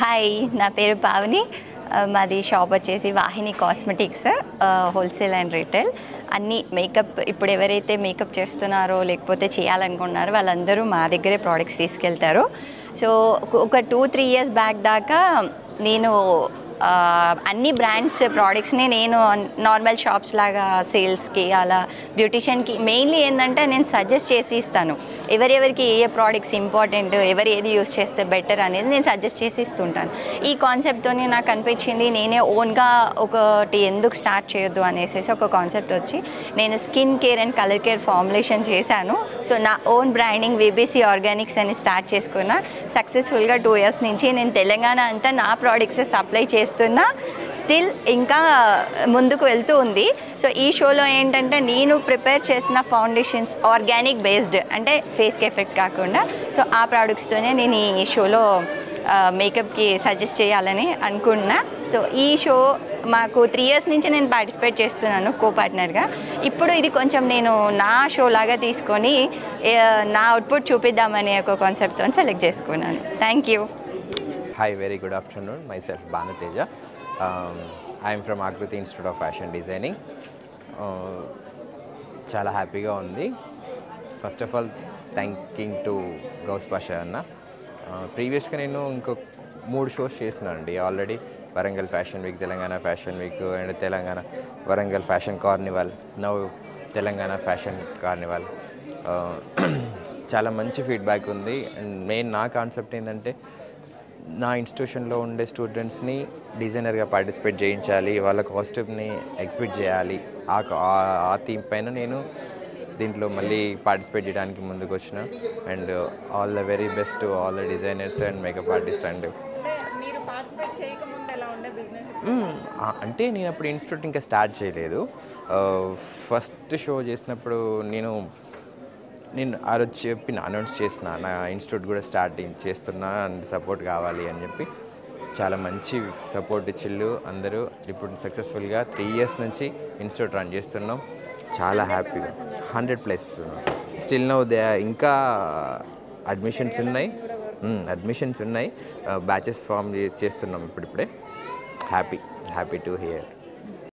Hi, నా పేరు పావని. మాది షాప్ వచ్చేసి వాహిని కాస్మెటిక్స్, హోల్సేల్ అండ్ రీటైల్. అన్ని మేకప్ ఇప్పుడు ఎవరైతే మేకప్ చేస్తున్నారో లేకపోతే చేయాలనుకున్నారో వాళ్ళందరూ మా దగ్గరే ప్రోడక్ట్స్ తీసుకెళ్తారు. సో ఒక 2-3 ఇయర్స్ బ్యాక్ దాకా నేను అన్ని బ్రాండ్స్ ప్రోడక్ట్స్ని నేను నార్మల్ షాప్స్ లాగా సేల్స్కి అలా బ్యూటిషియన్కి మెయిన్లీ ఏంటంటే నేను సజెస్ట్ చేసి ఇస్తాను. ఎవరెవరికి ఏ ప్రోడక్ట్స్ ఇంపార్టెంట్, ఎవరు ఏది యూస్ చేస్తే బెటర్ అనేది నేను సజెస్ట్ చేసి ఇస్తుంటాను. ఈ కాన్సెప్ట్తో నాకు అనిపించింది నేనే ఓన్గా ఒకటి ఎందుకు స్టార్ట్ చేయొద్దు అనేసి ఒక కాన్సెప్ట్ వచ్చి నేను skin care and colour care formulation చేశాను. సో నా ఓన్ బ్రాండింగ్ విబిసి ఆర్గానిక్స్ అని స్టార్ట్ చేసుకున్న సక్సెస్ఫుల్గా 2 ఇయర్స్ నుంచి నేను తెలంగాణ అంతా నా ప్రోడక్ట్స్ సప్లై చేస్తున్నా. స్టిల్ ఇంకా ముందుకు వెళ్తూ ఉంది. సో ఈ షోలో ఏంటంటే నేను ప్రిపేర్ చేసిన ఫౌండేషన్స్ ఆర్గానిక్ బేస్డ్, అంటే ఫేస్కి ఎఫెక్ట్ కాకుండా, సో ఆ ప్రోడక్ట్స్తోనే నేను ఈ షోలో మేకప్కి సజెస్ట్ చేయాలని అనుకున్నా. సో ఈ షో మాకు 3 ఇయర్స్ నుంచి నేను పార్టిసిపేట్ చేస్తున్నాను కో పార్ట్నర్గా. ఇప్పుడు ఇది కొంచెం నేను నా షో లాగా తీసుకొని నా అవుట్పుట్ చూపిద్దామనే ఒక కాన్సెప్ట్తో సెలెక్ట్ చేసుకున్నాను. Thank you. Hi, very good afternoon. Myself Banu Teja. I am from Akruti Institute of Fashion Designing. చాలా హ్యాపీగా ఉంది. First of all thanking to Ghouse Pasha అన్న. ప్రీవియస్గా నేను ఇంకో 3 షోస్ చేసినానండి already. Warangal fashion week, Telangana fashion week and Telangana Warangal fashion carnival, now Telangana fashion carnival. చాలా మంచి ఫీడ్బ్యాక్ ఉంది. అండ్ మెయిన్ నా కాన్సెప్ట్ ఏంటంటే నా ఇన్స్టిట్యూషన్లో ఉండే స్టూడెంట్స్ని డిజైనర్గా పార్టిసిపేట్ చేయించాలి, వాళ్ళ కాస్ట్యూమ్ని ఎగ్జిబిట్ చేయాలి. ఆ థీమ్ పైన నేను దీంట్లో మళ్ళీ పార్టిసిపేట్ చేయడానికి ముందుకు వచ్చిన. And all the very best to all the designers and makeup artist. And అంటే నేను అప్పుడు ఇన్స్టిట్యూట్ ఇంకా స్టార్ట్ చేయలేదు. ఫస్ట్ షో చేసినప్పుడు నేను ఆ రోజు చెప్పిన, అనౌన్స్ చేసిన నా ఇన్స్టిట్యూట్ కూడా స్టార్టింగ్ చేస్తున్నా అండ్ సపోర్ట్ కావాలి అని చెప్పి. చాలా మంచి సపోర్ట్ ఇచ్చిళ్ళు అందరూ. ఇప్పుడు సక్సెస్ఫుల్గా 3 ఇయర్స్ నుంచి ఇన్స్టిట్యూట్ రన్ చేస్తున్నాం. చాలా హ్యాపీగా 100+ స్టిల్ నౌ ఇంకా అడ్మిషన్స్ ఉన్నాయి. బ్యాచెస్ ఫామ్ చేస్తున్నాం ఇప్పుడిప్పుడే. Happy to hear.